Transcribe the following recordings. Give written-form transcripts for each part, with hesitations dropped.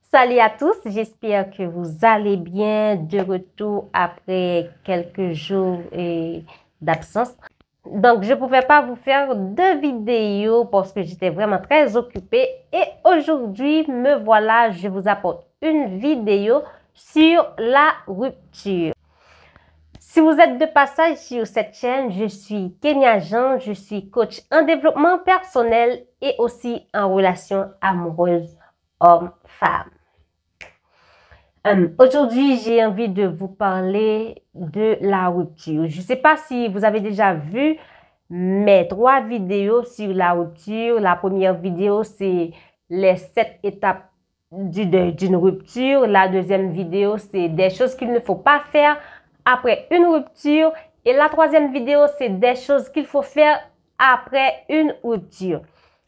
Salut à tous, j'espère que vous allez bien, de retour après quelques jours d'absence. Donc, je ne pouvais pas vous faire de vidéo parce que j'étais vraiment très occupée. Et aujourd'hui, me voilà, je vous apporte une vidéo sur la rupture. Si vous êtes de passage sur cette chaîne, je suis Kenya Jean, je suis coach en développement personnel et aussi en relation amoureuse homme-femme. Aujourd'hui, j'ai envie de vous parler de la rupture. Je ne sais pas si vous avez déjà vu mes 3 vidéos sur la rupture. La première vidéo, c'est les 7 étapes d'une rupture. La deuxième vidéo, c'est des choses qu'il ne faut pas faire après une rupture. Et la troisième vidéo, c'est des choses qu'il faut faire après une rupture.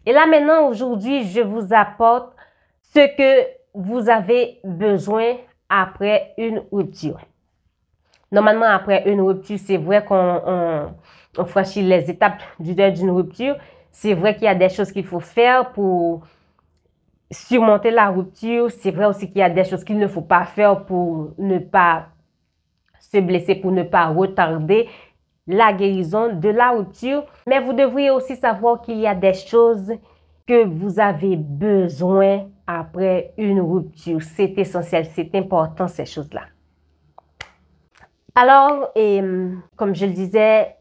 Et là maintenant, aujourd'hui, je vous apporte ce que vous avez besoin après une rupture. Normalement, après une rupture, c'est vrai qu'on franchit les étapes du deuil d'une rupture. C'est vrai qu'il y a des choses qu'il faut faire pour surmonter la rupture. C'est vrai aussi qu'il y a des choses qu'il ne faut pas faire pour ne pas se blesser, pour ne pas retarder la guérison de la rupture. Mais vous devriez aussi savoir qu'il y a des choses que vous avez besoin après une rupture. C'est essentiel, c'est important ces choses-là. Alors, comme je le disais,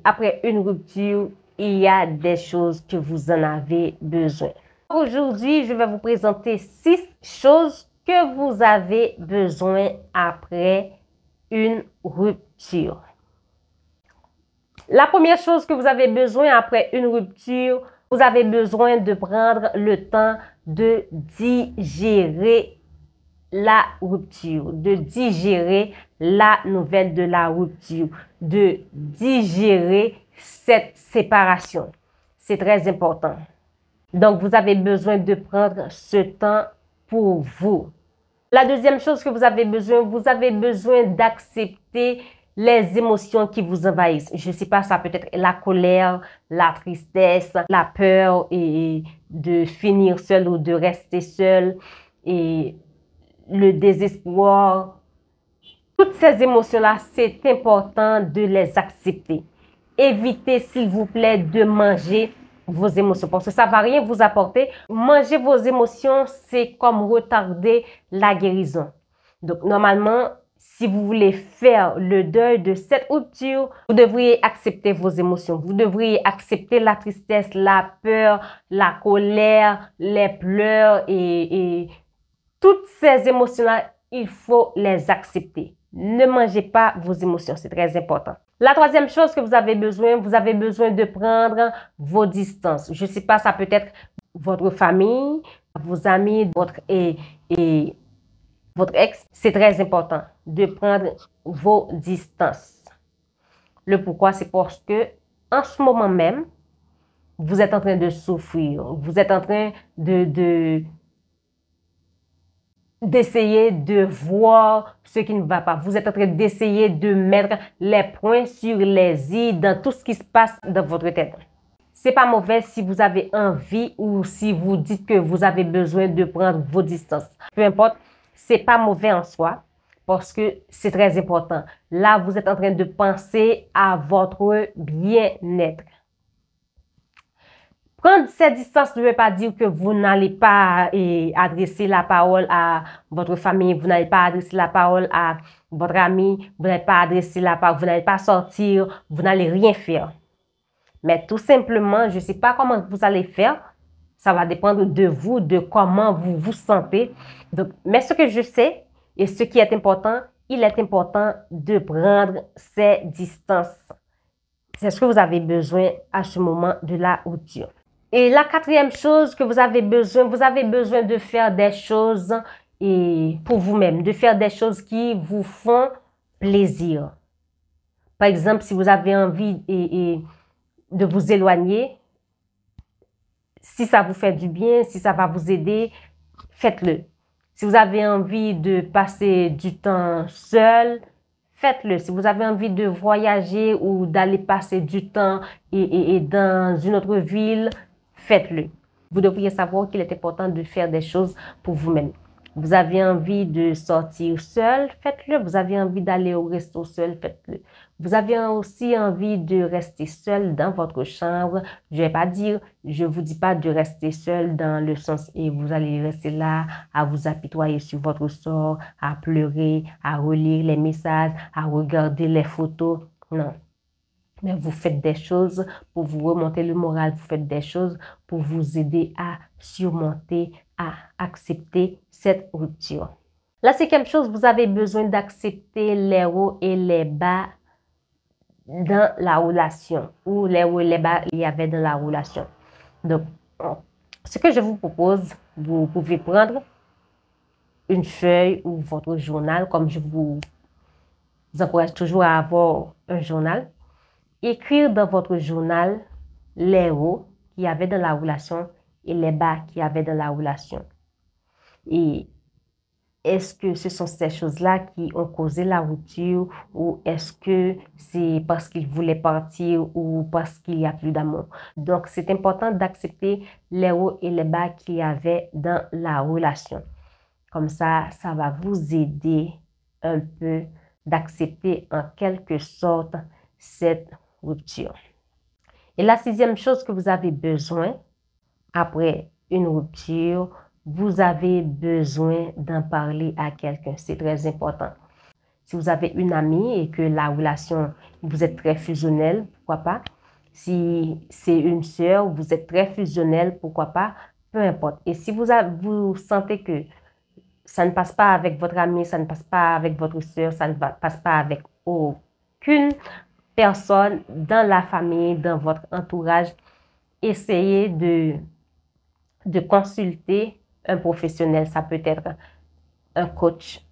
après une rupture, il y a des choses que vous en avez besoin. Aujourd'hui, je vais vous présenter 6 choses que vous avez besoin après une rupture. La première chose que vous avez besoin après une rupture, vous avez besoin de prendre le temps de digérer la rupture, de digérer la nouvelle de la rupture, de digérer cette séparation. C'est très important. Donc, vous avez besoin de prendre ce temps pour vous. La deuxième chose que vous avez besoin d'accepter les émotions qui vous envahissent. Je ne sais pas, ça peut être la colère, la tristesse, la peur et de finir seul ou de rester seul et le désespoir. Toutes ces émotions-là, c'est important de les accepter. Évitez, s'il vous plaît, de manger vos émotions parce que ça ne va rien vous apporter. Manger vos émotions, c'est comme retarder la guérison. Donc, normalement, si vous voulez faire le deuil de cette rupture, vous devriez accepter vos émotions. Vous devriez accepter la tristesse, la peur, la colère, les pleurs et toutes ces émotions-là, il faut les accepter. Ne mangez pas vos émotions, c'est très important. La troisième chose que vous avez besoin de prendre vos distances. Je ne sais pas, ça peut être votre famille, vos amis, votre ex. C'est très important de prendre vos distances. Le pourquoi, c'est parce que en ce moment même, vous êtes en train de souffrir. Vous êtes en train d'essayer de voir ce qui ne va pas. Vous êtes en train d'essayer de mettre les points sur les i dans tout ce qui se passe dans votre tête. C'est pas mauvais si vous avez envie ou si vous dites que vous avez besoin de prendre vos distances. Peu importe, c'est pas mauvais en soi parce que c'est très important. Là, vous êtes en train de penser à votre bien-être. Prendre ces distances ne veut pas dire que vous n'allez pas adresser la parole à votre famille, vous n'allez pas adresser la parole à votre ami, vous n'allez pas adresser la parole, vous n'allez pas sortir, vous n'allez rien faire. Mais tout simplement, je ne sais pas comment vous allez faire. Ça va dépendre de vous, de comment vous vous sentez. Donc, mais ce que je sais et ce qui est important, il est important de prendre ces distances. C'est ce que vous avez besoin à ce moment de la rupture. Et la quatrième chose que vous avez besoin de faire des choses pour vous-même, de faire des choses qui vous font plaisir. Par exemple, si vous avez envie de vous éloigner, si ça vous fait du bien, si ça va vous aider, faites-le. Si vous avez envie de passer du temps seul, faites-le. Si vous avez envie de voyager ou d'aller passer du temps et dans une autre ville, faites-le. Vous devriez savoir qu'il est important de faire des choses pour vous-même. Vous avez envie de sortir seul, faites-le. Vous avez envie d'aller au resto seul, faites-le. Vous avez aussi envie de rester seul dans votre chambre. Je vais pas dire, je vous dis pas de rester seul dans le sens et vous allez rester là à vous apitoyer sur votre sort, à pleurer, à relire les messages, à regarder les photos. Non. Mais vous faites des choses pour vous remonter le moral, vous faites des choses pour vous aider à surmonter, à accepter cette rupture. La cinquième chose, vous avez besoin d'accepter les hauts et les bas dans la relation ou les hauts et les bas qu'il y avait dans la relation. Donc, ce que je vous propose, vous pouvez prendre une feuille ou votre journal, comme je vous encourage toujours à avoir un journal. Écrire dans votre journal les hauts qu'il y avait dans la relation et les bas qu'il y avait dans la relation. Et est-ce que ce sont ces choses-là qui ont causé la rupture ou est-ce que c'est parce qu'il voulait partir ou parce qu'il n'y a plus d'amour? Donc, c'est important d'accepter les hauts et les bas qu'il y avait dans la relation. Comme ça va vous aider un peu d'accepter en quelque sorte cette rupture. Et la sixième chose que vous avez besoin après une rupture, vous avez besoin d'en parler à quelqu'un. C'est très important. Si vous avez une amie et que la relation, vous êtes très fusionnel, pourquoi pas? Si c'est une sœur, vous êtes très fusionnel, pourquoi pas? Peu importe. Et si vous sentez que ça ne passe pas avec votre ami, ça ne passe pas avec votre sœur, ça ne passe pas avec aucune personne dans la famille, dans votre entourage, essayez de consulter un professionnel. Ça peut être un coach,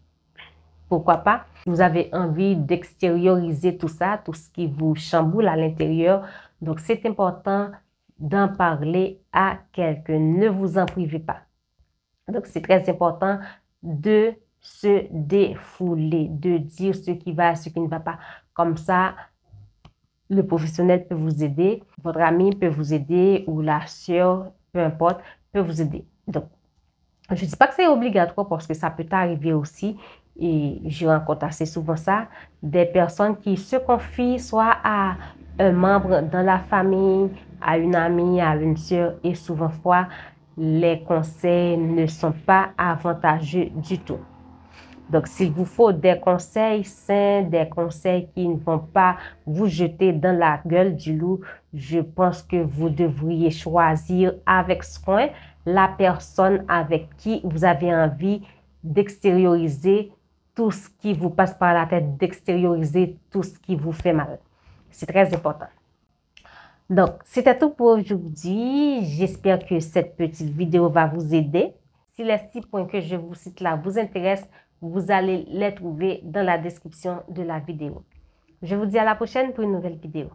pourquoi pas. Vous avez envie d'extérioriser tout ça, tout ce qui vous chamboule à l'intérieur. Donc, c'est important d'en parler à quelqu'un. Ne vous en privez pas. Donc, c'est très important de se défouler, de dire ce qui va, ce qui ne va pas. Comme ça, le professionnel peut vous aider, votre ami peut vous aider ou la sœur, peu importe, peut vous aider. Donc, je ne dis pas que c'est obligatoire parce que ça peut arriver aussi et je rencontre assez souvent ça, des personnes qui se confient soit à un membre dans la famille, à une amie, à une sœur et souvent fois, les conseils ne sont pas avantageux du tout. Donc, s'il vous faut des conseils sains, des conseils qui ne vont pas vous jeter dans la gueule du loup, je pense que vous devriez choisir avec soin la personne avec qui vous avez envie d'extérioriser tout ce qui vous passe par la tête, d'extérioriser tout ce qui vous fait mal. C'est très important. Donc, c'était tout pour aujourd'hui. J'espère que cette petite vidéo va vous aider. Si les 6 points que je vous cite là vous intéressent, vous allez les trouver dans la description de la vidéo. Je vous dis à la prochaine pour une nouvelle vidéo.